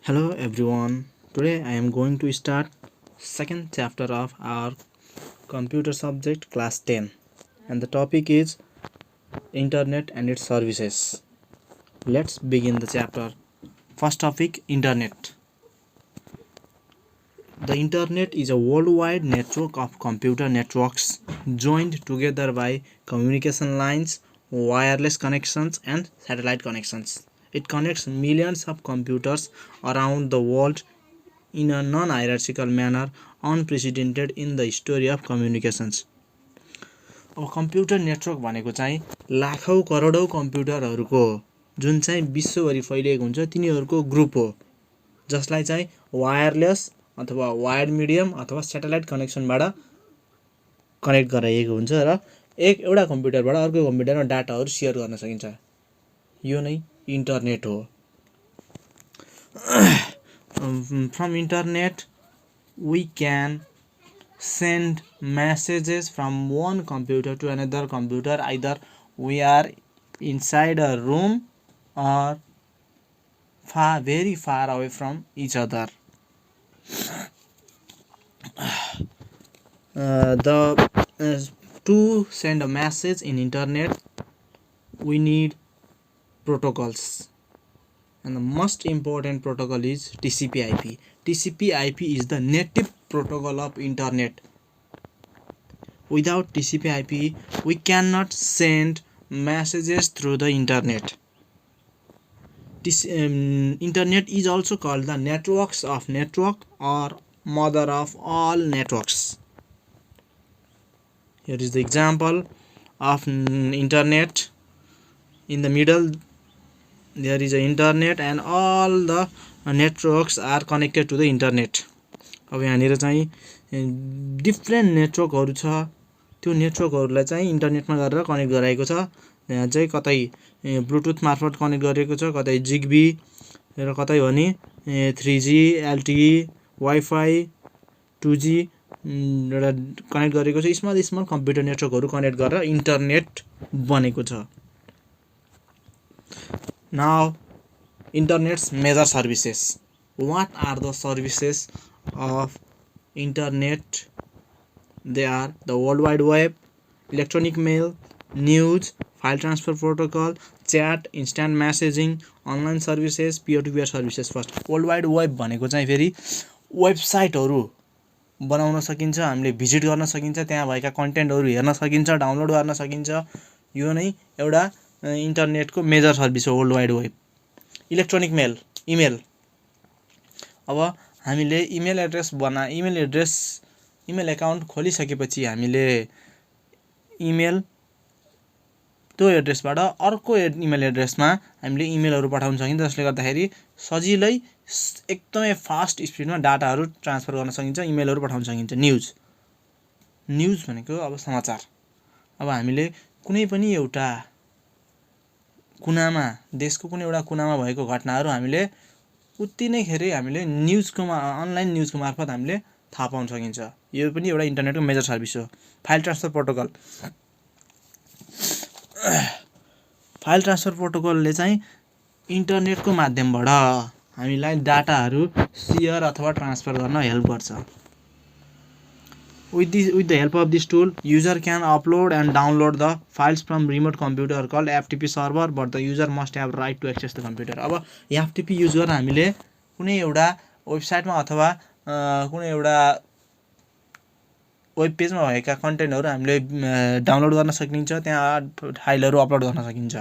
Hello everyone. Today I am going to start second chapter of our computer subject class 10 and the topic is internet and its services. Let's begin the chapter. First topic internet. The internet is a worldwide network of computer networks joined together by communication lines, wireless connections and satellite connections. It connects millions of computers around the world in a non-hierarchical manner unprecedented in the history of communications. अब computer network भनेको चाहिँ लाखौँ करोडौँ कम्प्युटरहरूको जुन चाहिँ विश्वभरि फैलिएको हुन्छ तिनीहरूको ग्रुप हो जसलाई चाहिँ वायरलेस अथवा वायर्ड मिडियम अथवा स्याटेलाइट कनेक्सनबाट कनेक्ट गराइएको हुन्छ र एउटा कम्प्युटरबाट अर्को कम्प्युटरमा डाटाहरू सेयर गर्न सकिन्छ। यो नै इन्टरनेट हो। From internet we can send messages from one computer to another computer, either we are inside a room or very far away from each other. To send a message in internet we need protocols, and the most important protocol is TCP/IP. TCP/IP is the native protocol of internet. Without TCP/IP we cannot send messages through the internet. Internet is also called the networks of network or mother of all networks. Here is the example of internet. In the middle there is a internet and all the networks are connected to the internet. अब यहाँनिर चाहिँ different नेटवर्कहरू छ, त्यो नेटवर्कहरूलाई चाहिँ इन्टरनेटमा गरेर connect गराएको छ। यहाँ चाहिँ कतै ब्लुटुथ मार्फत कनेक्ट गरेको छ, कतै जिग्बी र कतै भने 3G LTE वाइफाई 2G एउटा कनेक्ट गरेको छ। स्मल कम्प्युटर नेटवर्कहरू कनेक्ट गरेर इन्टरनेट बनेको छ। Now internet's major services. What are the services of internet? They are the World Wide Web, electronic mail, news, file transfer protocol, chat, instant messaging, online services, peer-to-peer services. First, World Wide Web भनेको चाहिँ फेरि वेबसाइटहरू बनाउन सकिन्छ, हामीले visit गर्न सकिन्छ, त्यहाँ भएका कन्टेन्टहरू हेर्न सकिन्छ, डाउनलोड गर्न सकिन्छ। यो नै एउटा इन्टरनेटको मेजर सर्भिस हो वर्ल्ड वाइड वेब। इलेक्ट्रोनिक मेल, इमेल। अब हामीले इमेल एकाउन्ट खोलिसकेपछि हामीले इमेल त्यो एड्रेसबाट अर्को इमेल एड्रेसमा हामीले इमेलहरू पठाउन सकिन्छ, जसले गर्दाखेरि सजिलै एकदमै फास्ट स्पिडमा डाटाहरू ट्रान्सफर गर्न सकिन्छ, इमेलहरू पठाउन सकिन्छ। न्युज भनेको अब समाचार। अब हामीले कुनै पनि एउटा कुनामा, देशको कुनै एउटा कुनामा भएको घटनाहरू हामीले उति नै खेरि हामीले अनलाइन न्युजको मार्फत हामीले थाहा पाउन सकिन्छ। यो पनि एउटा इन्टरनेटको मेजर सर्भिस हो। File transfer protocol. File transfer प्रोटोकलले चाहिँ इन्टरनेटको माध्यमबाट हामीलाई डाटाहरू सेयर अथवा ट्रान्सफर गर्न हेल्प गर्छ। With the help of this tool, user can upload and download the files from remote computer called FTP server, but the user must have right to access the computer. अब FTP use गरेर हामीले कुनै एउटा वेबसाइटमा अथवा कुनै एउटा web पेजमा भएका कन्टेन्टहरू हामीले डाउनलोड गर्न सकिन्छ, त्यहाँ फाइलहरू अपलोड गर्न सकिन्छ।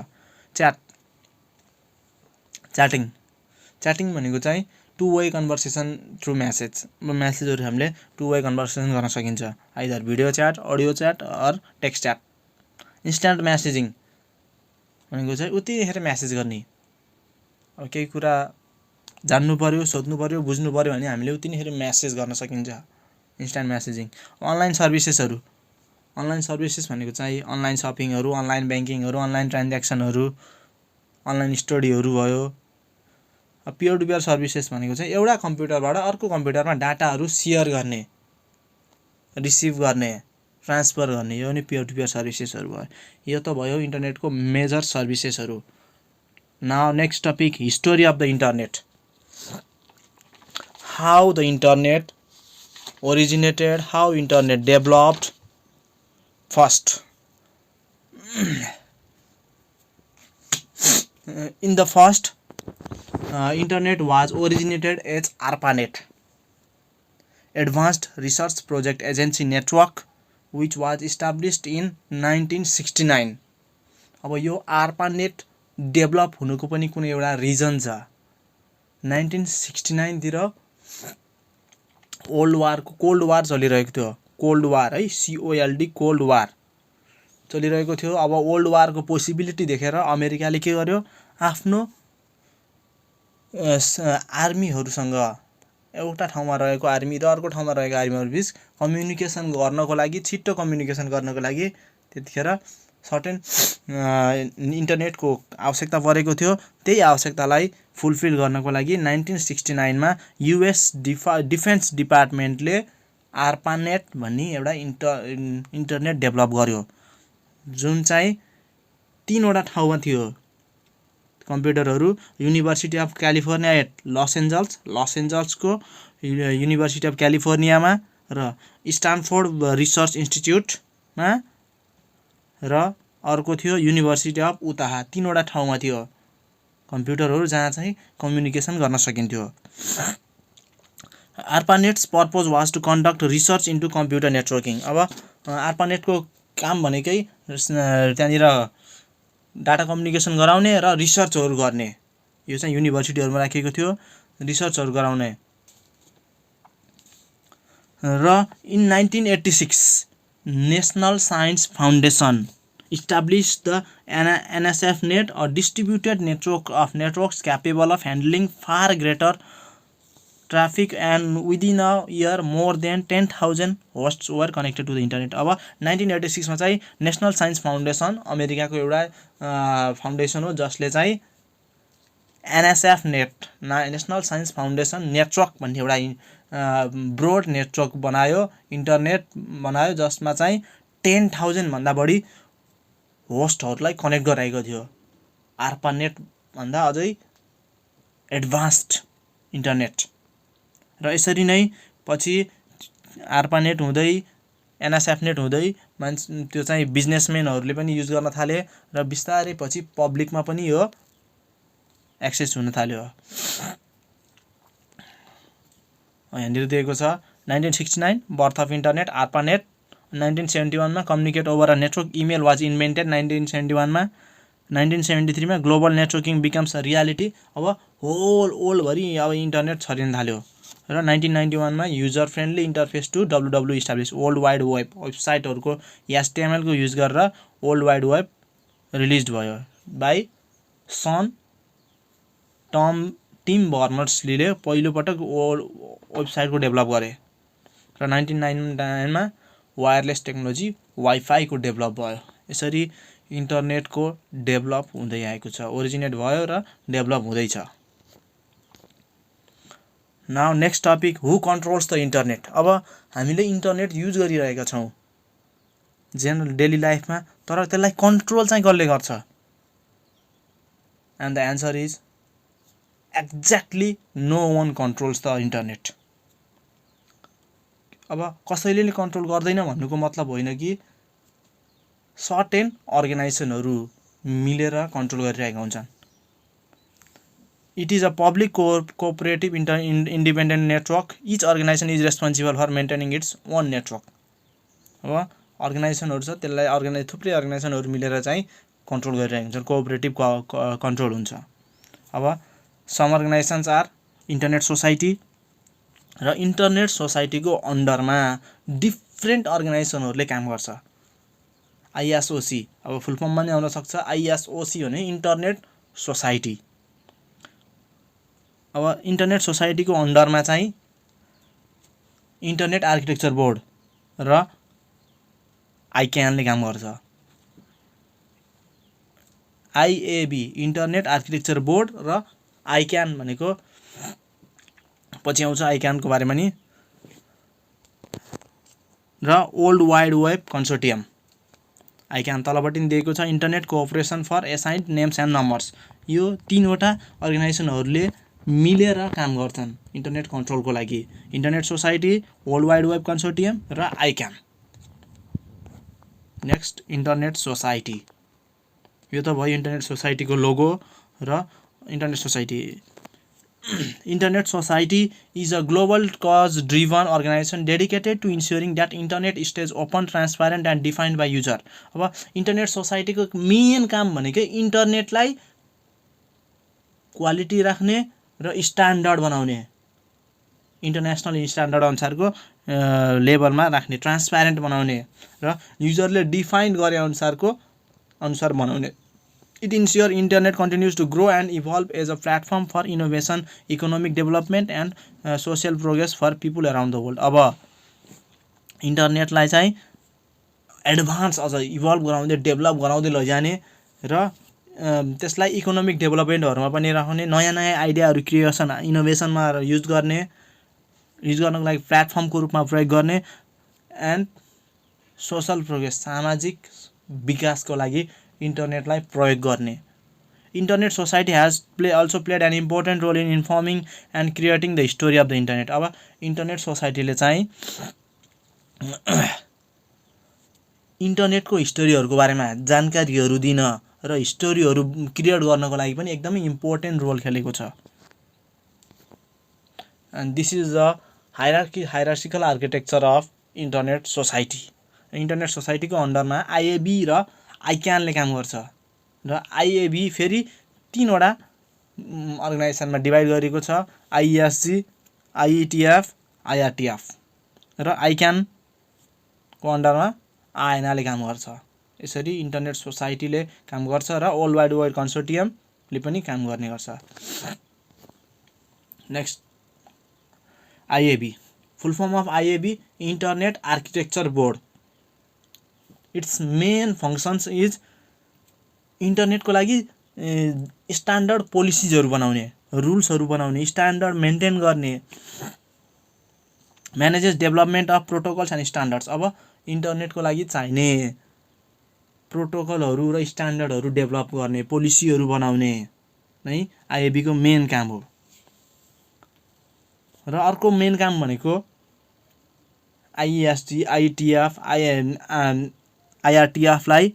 च्याटिङ भनेको चाहिँ टु वे कन्भर्सेसन थ्रु म्यासेजहरू हामीले टु वे कन्भर्सेसन गर्न सकिन्छ, either video chat, audio chat or text chat. Instant messaging भनेको चाहिँ उतिखेर म्यासेज गर्ने। अब केही कुरा जान्नु पर्यो, सोध्नु पर्यो, बुझ्नु पर्यो भने हामीले उतिखेर म्यासेज गर्न सकिन्छ, इन्स्ट्यान्ट म्यासेजिङ। अनलाइन सर्भिसेस भनेको चाहिँ अनलाइन सपिङहरू, अनलाइन ब्याङ्किङहरू, अनलाइन ट्रान्ज्याक्सनहरू, अनलाइन स्टडीहरू भयो। पियर टु पियर सर्भिसेस भनेको चाहिँ एउटा कम्प्युटरबाट अर्को कम्प्युटरमा डाटाहरू सेयर गर्ने, रिसिभ गर्ने, ट्रान्सफर गर्ने, यो नै पियर टु पियर सर्भिसेसहरू भयो। यो त भयो इन्टरनेटको मेजर सर्भिसेसहरू। Now next topic, history of the internet. how the internet originated, how internet developed. First, in the first, internet was originated as ARPANET, Advanced Research Project Agency Network, which was established in 1969. अब यो ARPANET develop हुनुको पनि कुनै एउटा reason छ। 1969 तिर cold war चलिरहेको थियो। कोल्ड वार है, COLD, कोल्ड वार चलिरहेको थियो। अब ओल्ड वारको पोसिबिलिटी देखेर अमेरिकाले के गर्यो, आफ्नो आर्मीहरूसँग, एउटा ठाउँमा रहेको आर्मी र अर्को ठाउँमा रहेको आर्मीहरू बीच कम्युनिकेसन गर्नको लागि, छिट्टो कम्युनिकेसन गर्नको लागि त्यतिखेर सर्टेन इन्टरनेटको आवश्यकता परेको थियो। त्यही आवश्यकतालाई फुलफिल गर्नको लागि 1969 मा US डिफेन्स डिपार्टमेन्टले ARPANET भन्ने एउटा इन्टरनेट डेभलप गर्यो, जुन चाहिँ 3 वटा ठाउँमा थियो कम्प्युटरहरू। University of California at Los एन्जल्सको युनिभर्सिटी अफ क्यालिफोर्नियामा र स्टानफोर्ड रिसर्च इन्स्टिट्युटमा र अर्को थियो युनिभर्सिटी अफ उताह। 3 वटा ठाउँमा थियो कम्प्युटरहरू जहाँ चाहिँ कम्युनिकेसन गर्न सकिन्थ्यो। ARPANET's purpose was to conduct research into computer networking. अब ARPANET को काम भनेकै त्यहाँनिर डाटा कम्युनिकेसन गराउने र रिसर्चहरू गर्ने। यो चाहिँ युनिभर्सिटीहरुमा राखिएको थियो, रिसर्चहरू गराउने। र in 1986 national science foundation established the NSFNet, a distributed network of networks capable of handling far greater traffic, and within a year more than 10,000 hosts were connected to the internet. अब 1986 मा चाहिँ नेशनल साइन्स फाउन्डेसन अमेरिकाको एउटा foundation हो जसले चाहिँ NSFNet national science foundation network भन्ने एउटा ब्रोड नेटवर्क बनायो, इन्टरनेट बनायो, जसमा चाहिँ 10,000 भन्दा बढी होस्टहरूलाई कनेक्ट गराएको थियो। ARPANET भन्दा अझै एडभान्स्ड इन्टरनेट। र यसरी नै पछि ARPANET हुँदै NSFNet हुँदै त्यो चाहिँ बिजनेसम्यानहरूले पनि युज गर्न थाले र बिस्तारै पछि पब्लिकमा पनि यो एक्सेस हुन थाल्यो। यहाँनिर दिएको छ 1969 बर्थ अफ इन्टरनेट ARPANET। 1971 मा communicate over a network email was invented. 1971 मा 1973 मा global networking becomes a reality. अब होल भरि अब इन्टरनेट छरिन थाल्यो। र 1991 मा user friendly interface to WWW establish. World wide web वेबसाइटहरुको HTML को युज गरेर वर्ल्ड वाइड वेब रिलिज भयो बाइ टिम बर्नर्स-लीले पहिलो पटक वेबसाइटको डेभलप गरे। र 1999 मा वायरलेस टेक्नोलोजी वाइफाई को डेभलप भयो। यसरी इन्टरनेटको डेभलप हुँदै आएको छ, ओरिजिनेट भयो र डेभलप हुँदै छ। Now next topic, who controls the internet. अब हामीले इन्टरनेट युज गरिरहेका छौं जेनरल डेली लाइफमा, तर त्यसलाई कन्ट्रोल चाहिँ कसले गर्छ? And the answer is exactly no one controls the internet. अब कसैले कन्ट्रोल गर्दैन भन्नुको मतलब होइन कि सर्टेन अर्गनाइजेसनहरू मिलेर कन्ट्रोल गरिरहेका हुन्छन्। It is a public cooperative independent network. Each organisation is responsible for maintaining its own network. अब अर्गनाइजेसनहरू छ, त्यसलाई थुप्रै अर्गनाइजेसनहरू मिलेर चाहिँ कन्ट्रोल गरिरहेका हुन्छन्, कोअपरेटिभ कन्ट्रोल हुन्छ। अब some organisations are internet society, र इन्टरनेट सोसाइटीको अन्डरमा डिफ्रेन्ट अर्गनाइजेसनहरूले काम गर्छ। ISOC, अब फुल फर्ममा नै आउन सक्छ ISOC भने इन्टरनेट सोसाइटी। अब इन्टरनेट सोसाइटीको अन्डरमा चाहिँ इन्टरनेट आर्किटेक्चर बोर्ड र ICANN ले काम गर्छ। IAB इन्टरनेट आर्किटेक्चर बोर्ड र ICANN भनेको पछि आउँछ ICANN को बारेमा नि। र world wide web consortium ICANN तलपट्टि दिएको छ। Internet cooperation for assigned names and numbers. यो 3 वटा अर्गनाइजेसनहरूले मिलेर काम गर्छन् इन्टरनेट कन्ट्रोलको लागि। Internet society, world wide web consortium र आइक्यान। नेक्स्ट इन्टरनेट सोसाइटी, यो त भयो इन्टरनेट सोसाइटीको लोगो र internet society. Internet Society is a global cause driven organization dedicated to ensuring that internet stays open, transparent and defined by user। अब internet सोसाइटीको main काम भनेको इन्टरनेटलाई quality राख्ने र स्ट्यान्डर्ड बनाउने, इन्टरनेसनल स्ट्यान्डर्ड अनुसारको लेभलमा राख्ने, ट्रान्सप्यारेन्ट बनाउने र युजरले डिफाइन गरे अनुसार बनाउने। It ensures internet continues to grow and evolve as a platform for innovation, economic development and social progress for people around the world। अब इन्टरनेटलाई चाहिँ एडभान्स अझ इभल्भ गराउँदै डेभलप गराउँदै लैजाने र त्यसलाई इकोनोमिक डेभलपमेन्टहरुमा पनि राख्ने, नयाँ नयाँ आइडियाहरू क्रिएसन इनोभेसनमा युज गर्नको लागि प्लेटफर्मको रूपमा प्रयोग गर्ने एन्ड सोशल प्रोग्रेस सामाजिक विकासको लागि इन्टरनेटलाई प्रयोग गर्ने। Internet society has also played an important role in informing and creating the story of the internet। अब इन्टरनेट सोसाइटीले चाहिँ इन्टरनेटको हिस्टोरीहरुको बारेमा जानकारीहरु दिन र हिस्टोरीहरु क्रिएट गर्नको लागि पनि एकदमै इम्पोर्टेन्ट रोल खेलेको छ। And this is the hierarchical architecture of internet society। Internet सोसाइटीको अन्डरमा आईएबी र आइक्यानले काम गर्छ र आईएबी फेरि तीनवटा अर्गनाइजेसनमा डिभाइड गरिएको छ, आईएससी, आईईटीएफ, आईआरटीएफ र आइक्यानको अन्डरमा आएनाले काम गर्छ। यसरी इन्टरनेट सोसाइटीले काम गर्छ र वर्ल्ड वाइड वेब कन्सोर्टियमले पनि काम गर्ने गर्छ। Next IAB, full form of IAB internet architecture board. It's main functions is इन्टरनेटको लागि स्ट्यान्डर्ड पोलिसीजहरु बनाउने, रुल्सहरु बनाउने, स्ट्यान्डर्ड मेन्टेन गर्ने, manages development of protocols and standards. अब इन्टरनेटको लागि चाहिने प्रोटोकलहरु र स्ट्यान्डर्डहरु डेभलप गर्ने, पोलिसीहरु बनाउने नै आईएबी को मेन काम हो। र अर्को मेन काम भनेको आईएसटी, आईटीएफ, आईआरटीएफ लाई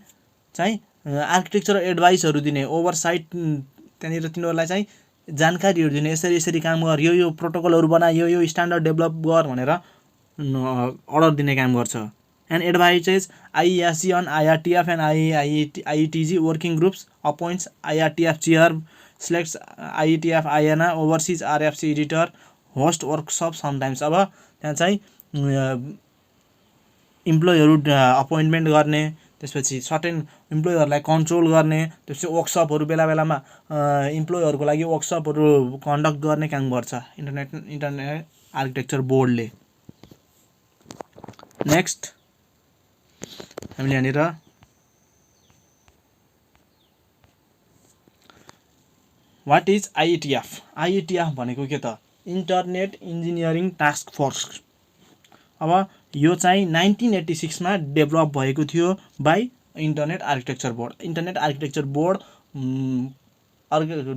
चाहिँ आर्किटेक्चरल एडभाइसहरु दिने, ओभरसाइट त्यहाँनिर तिनीहरुलाई चाहिँ जानकारीहरु दिने, यसरी यसरी काम गर, यो प्रोटोकलहरु बना, यो स्ट्यान्डर्ड डेभलप गर भनेर अर्डर दिने काम गर्छ। And advises ISC on IRTF and IETG working groups, appoints IRTF chair, selects IETF INA, oversees RFC editor, host workshop sometimes. अब त्यहाँ चाहिँ इम्प्लोइहरु अपॉइन्टमेन्ट गर्ने, त्यसपछि सर्टेन इम्प्लोइहरुलाई कन्ट्रोल गर्ने, त्यसपछि वर्कसपहरु बेला बेलामा इम्प्लोइहरुको लागि वर्कसपहरु कन्डक्ट गर्ने काम गर्छ इन्टरनेट आर्किटेक्चर बोर्डले। नेक्स्ट हामीले यहाँनिर व्हाट इज आईईटीएफ। आईईटीएफ भनेको के त? Internet engineering task force. अब यो चाहिँ 1986 मा डेभलप भएको थियो by internet architecture board. Internet architecture board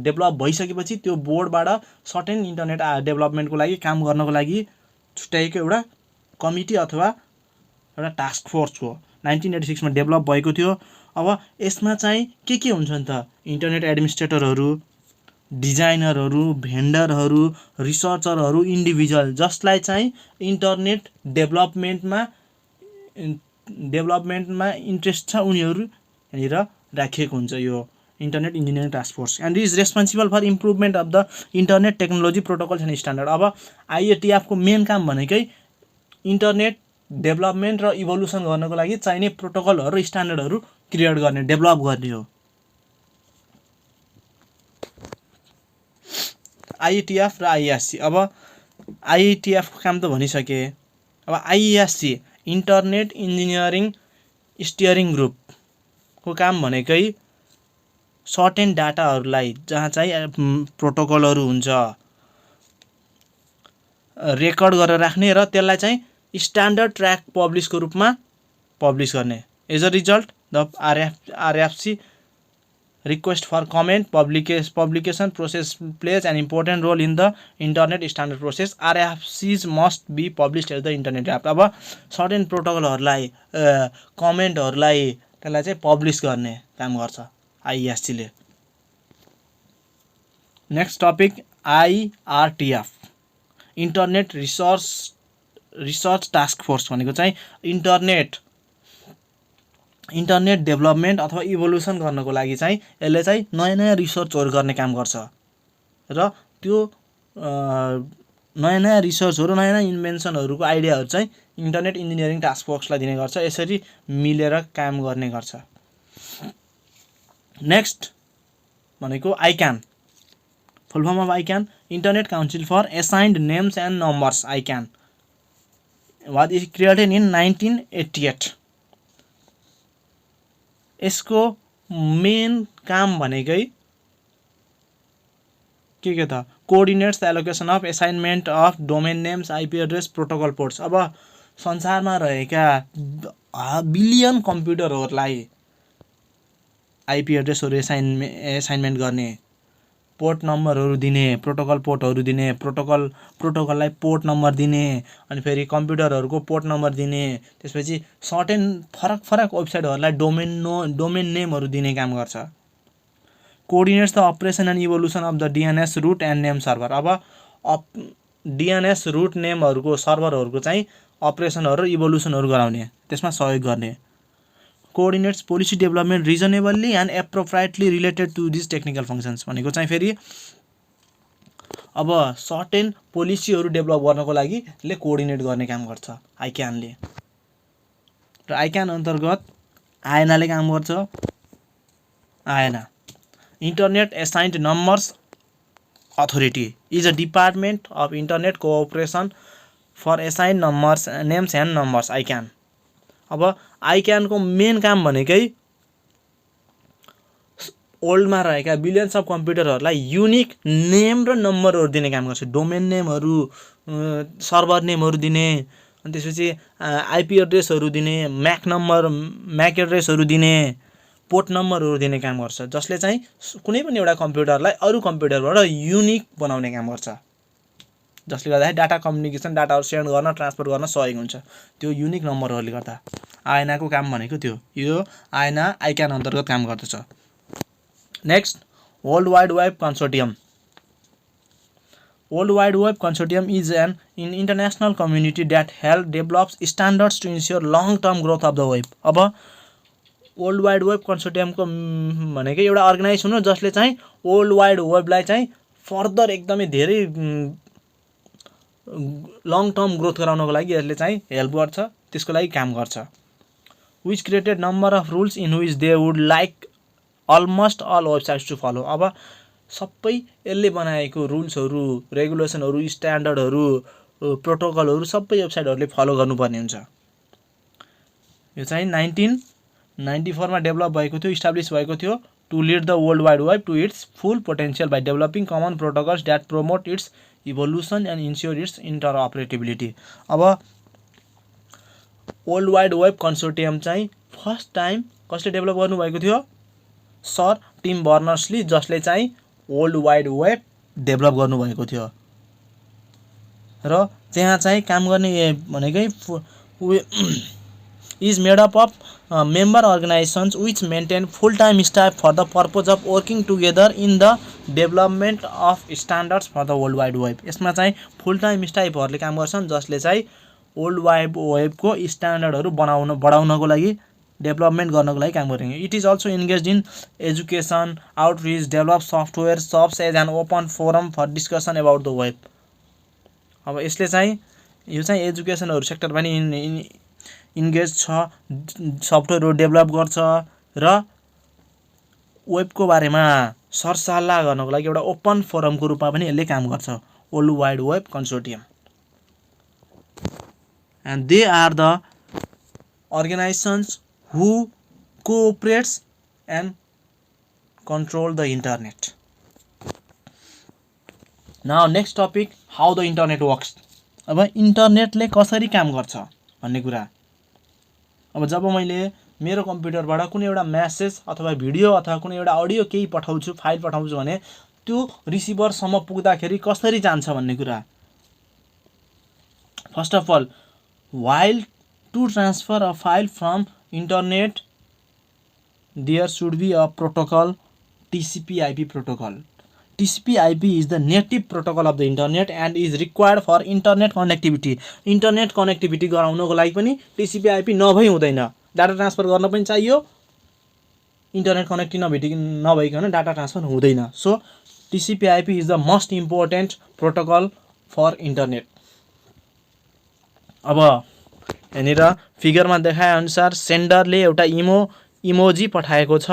develop भइसकेपछि त्यो बोर्डबाट सर्टेन इन्टरनेट डेभलपमेन्टको लागि काम गर्नको लागि छुट्याएको एउटा कमिटी अथवा एउटा टास्क फोर्स हो। 1986 मा डेभलप भएको थियो। अब यसमा चाहिँ के हुन्छन् त? इन्टरनेट एडमिनिस्ट्रेटरहरु, डिजाइनरहरु, भेन्डरहरु, रिसर्चरहरु, इन्डिभिजुअल जसलाई चाहिँ इन्टरनेट डेभलपमेन्टमा इन्ट्रेस्ट छ उनीहरु यहाँनिर राखिएको हुन्छ यो internet engineering task force. And is responsible for improvement of the internet technology protocols and standard. अब आईईटीएफ को मेन काम भनेकै इन्टरनेट डेभलपमेन्ट र इभोल्युसन गर्नको लागि चाहिने प्रोटोकलहरु र स्ट्यान्डर्डहरु क्रिएट गर्ने, डेभलप गर्ने हो। आईईटीएफ र आईएससी। अब आईईटीएफ को काम त भनिसके। अब ISC internet engineering steering group को काम भनेकै सर्टेन डाटाहरुलाई जहाँ चाहिँ प्रोटोकलहरु हुन्छ रेकर्ड गरेर राख्ने र त्यसलाई चाहिँ स्ट्यान्डर्ड ट्र्याक पब्लिशको रूपमा पब्लिश गर्ने। As a result the RFC request for comment, publication process plays an important role in the internet standard process. RFCs must be published as the internet app. अब certain प्रोटोकलहरूलाई कमेन्टहरूलाई त्यसलाई चाहिँ publish गर्ने काम गर्छ IESC ले. Next topic IRTF, internet research task force भनेको चाहिँ internet development अथवा इभोल्युसन गर्नको लागि चाहिँ यसले चाहिँ नयाँ नयाँ रिसर्चहरू गर्ने काम गर्छ र त्यो नयाँ नयाँ रिसर्चहरू नयाँ नयाँ इन्भेन्सनहरूको आइडियाहरू चाहिँ इन्टरनेट इन्जिनियरिङ टास्क फोर्सलाई दिने गर्छ. यसरी मिलेर काम गर्ने गर्छ. नेक्स्ट भनेको ICANN, full form of ICANN, internet council for assigned names and numbers. ICANN was created in 1988. यसको मेन काम भनेकै के त coordinates the allocation of assignment of domain names, IP address, protocol ports. अब संसारमा रहेका बिलियन कम्प्युटरहरूलाई IP एड्रेसहरू एसाइनमेन्ट गर्ने, पोर्ट नम्बरहरू दिने, प्रोटोकल पोर्टहरू दिने, प्रोटोकललाई पोर्ट नम्बर दिने, अनि फेरि कम्प्युटरहरूको पोर्ट नम्बर दिने, त्यसपछि सर्टेन फरक वेबसाइटहरूलाई डोमेन नेमहरू दिने काम गर्छ. Coordinates the operation and evolution of the DNS root and name server. अब DNS रुट नेमहरूको सर्भरहरूको चाहिँ अपरेसनहरू र इभोल्युसनहरू गराउने, त्यसमा सहयोग गर्ने. Coordinates policy development reasonably and appropriately related to this technical functions. भनेको चाहिँ फेरि अब सर्टेन पोलिसीहरू डेभलप गर्नको लागि यसले कोअर्डिनेट गर्ने काम गर्छ ICANN ले. र ICANN अन्तर्गत IANA ले काम गर्छ. IANA, internet assigned numbers authority, is a department of internet cooperation for assigned numbers names and numbers. ICANN. अब ICANN को मेन काम भनेकै ओल्डमा रहेका बिलियन्स अफ कम्प्युटरहरूलाई युनिक नेम र नम्बरहरू दिने काम गर्छ. डोमेन नेमहरू, सर्भर नेमहरू दिने, अनि त्यसपछि IP एड्रेसहरू दिने, म्याक एड्रेसहरू दिने, पोर्ट नम्बरहरू दिने काम गर्छ, जसले चाहिँ कुनै पनि एउटा कम्प्युटरलाई अरू कम्प्युटरबाट युनिक बनाउने काम गर्छ, जसले गर्दा डाटा कम्युनिकेसन, डाटाहरू सेन्ड गर्न, ट्रान्सफर गर्न सहयोग हुन्छ त्यो युनिक नम्बरहरूले गर्दा. IANA को काम भनेको त्यो. यो ICANN अन्तर्गत काम गर्दछ. Next, world wide web consortium. World wide web consortium is an international community that help develops standards to ensure long term growth of the web. अब वर्ल्ड वाइड वेब कन्सोर्टियमको भनेकै एउटा अर्गनाइजेसन हो जसले चाहिँ वर्ल्ड वाइड वेबलाई चाहिँ further एकदमै धेरै लङ टर्म ग्रोथ गराउनको लागि यसले चाहिँ हेल्प गर्छ, त्यसको लागि काम गर्छ. Which created number of rules in which they would like almost all websites to follow. अब सबै यसले बनाएको रुल्सहरू, रेगुलेसनहरू, स्ट्यान्डर्डहरू, प्रोटोकलहरू सबै वेबसाइटहरूले फलो गर्नुपर्ने हुन्छ. यो चाहिँ 1994 मा डेभलप भएको थियो, इस्टाब्लिस भएको थियो to lead the world wide web to its full potential by developing common protocols that promote its evolution and ensure its interoperability. अब वर्ल्ड वाइड वेब कन्सोर्टियम चाहिँ फर्स्ट टाइम कसले डेभलप गर्नुभएको थियो? Sir team Berners-Lee, जसले चाहिँ world wide web develop गर्नुभएको थियो. र त्यहाँ चाहिँ काम गर्ने भनेकै is made up of member organizations which maintain full-time staff for the purpose of working together in the development of standards for the world wide web. यसमा चाहिँ फुल टाइम स्टाफहरूले काम गर्छन् जसले चाहिँ वर्ल्ड वाइड वेबको स्ट्यान्डर्डहरू बढाउनको लागि, डेभलपमेन्ट गर्नको लागि काम गरेको. It is also engage in education, outreach, develop software, serves as an open forum for discussion about the web. अब यसले चाहिँ यो चाहिँ एजुकेसनहरू सेक्टर पनि इन्गेज छ, सफ्टवेयरहरू डेभलप गर्छ र वेबको बारेमा सरसल्लाह गर्नको लागि एउटा ओपन फोरमको रूपमा पनि यसले काम गर्छ, world wide web consortium. And they are the organizations who cooperates and control the internet. Now next topic, how the internet works. अब इन्टरनेटले कसरी काम गर्छ भन्ने कुरा. अब जब मैले मेरो कम्प्युटरबाट कुनै एउटा मेसेज अथवा भिडियो अथवा कुनै एउटा अडियो केही पठाउँछु, फाइल पठाउँछु भने त्यो रिसिभरसम्म पुग्दाखेरि कसरी जान्छ भन्ने कुरा। First of all, while to transfer a file from internet there should be a protocol, TCP/IP protocol. TCP/IP is the native protocol of the internet and is required for internet connectivity. Internet connectivity गराउनको लागि पनि TCP/IP नभई हुँदैन। Data transfer गर्न पनि चाहियो, internet connectivity नभइकन data transfer हुँदैन। So TCP/IP is the most important protocol for internet. अब यहाँनिर फिगरमा देखाए अनुसार सेन्डरले एउटा इमोजी पठाएको छ।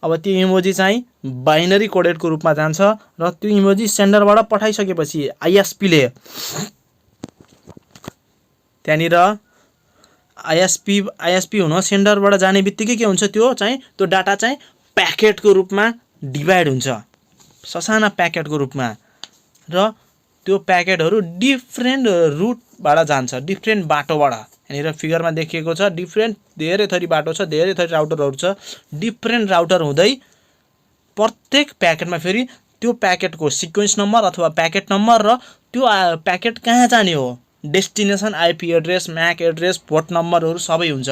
अब त्यो इमोजी चाहिँ बाइनरी कोडेडको रूपमा जान्छ र त्यो इमोजी सेन्डरबाट पठाइसकेपछि आईएसपीले त्यहाँनिर आईएसपी हुन सेन्डरबाट जाने बित्तिकै के हुन्छ, त्यो डाटा चाहिँ प्याकेटको रूपमा डिभाइड हुन्छ, ससाना प्याकेटको रूपमा, र त्यो प्याकेटहरू डिफ्रेन्ट रुटबाट जान्छ, डिफ्रेन्ट बाटोबाट। यहाँनिर फिगरमा देखिएको छ धेरै थरी बाटो छ, धेरै थरी राउटरहरू छ। डिफ्रेन्ट राउटर हुँदै प्रत्येक प्याकेटमा फेरि त्यो प्याकेटको सिक्वेन्स नम्बर अथवा प्याकेट नम्बर र त्यो प्याकेट कहाँ जाने हो, destination, IP address, MAC address, port नम्बरहरू सबै हुन्छ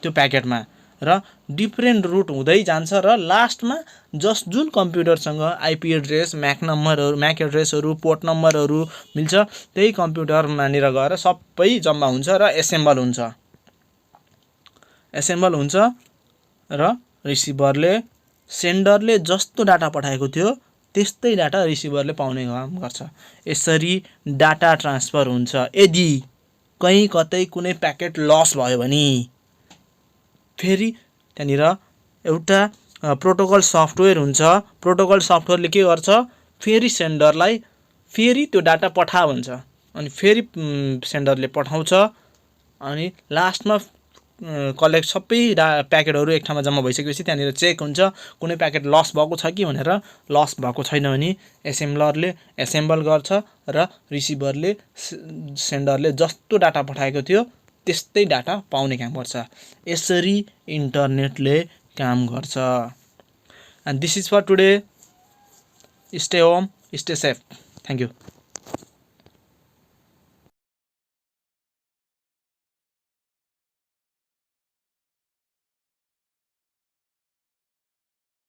त्यो प्याकेटमा, र डिफ्रेन्ट रुट हुँदै जान्छ र लास्टमा जुन कम्प्युटरसँग आइपी एड्रेस, म्याक नम्बरहरू, म्याक एड्रेसहरू, पोर्ट नम्बरहरू मिल्छ त्यही कम्प्युटरमानिर गएर सबै जम्मा हुन्छ र एसेम्बल हुन्छ र सेन्डरले जस्तो डाटा पठाएको थियो त्यस्तै डाटा रिसिभरले पाउने काम गर्छ। यसरी डाटा ट्रान्सफर हुन्छ। यदि कहीँ कतै कुनै प्याकेट लस भयो भने फेरि त्यहाँनिर एउटा प्रोटोकल सफ्टवेयर हुन्छ। प्रोटोकल सफ्टवेयरले के गर्छ, फेरि सेन्डरलाई फेरि त्यो डाटा पठा भन्छ, अनि फेरि सेन्डरले पठाउँछ, अनि लास्टमा कलेक्ट सबै प्याकेटहरू एक ठाउँमा जम्मा भइसकेपछि त्यहाँनिर चेक हुन्छ कुनै प्याकेट लस भएको छ कि भनेर। लस भएको छैन भने एसेम्बलरले एसेम्बल गर्छ र रिसिभरले सेन्डरले जस्तो डाटा पठाएको थियो त्यस्तै डाटा पाउने काम गर्छ। यसरी इन्टरनेटले काम गर्छ। And this is for today. Stay home, stay safe. Thank you.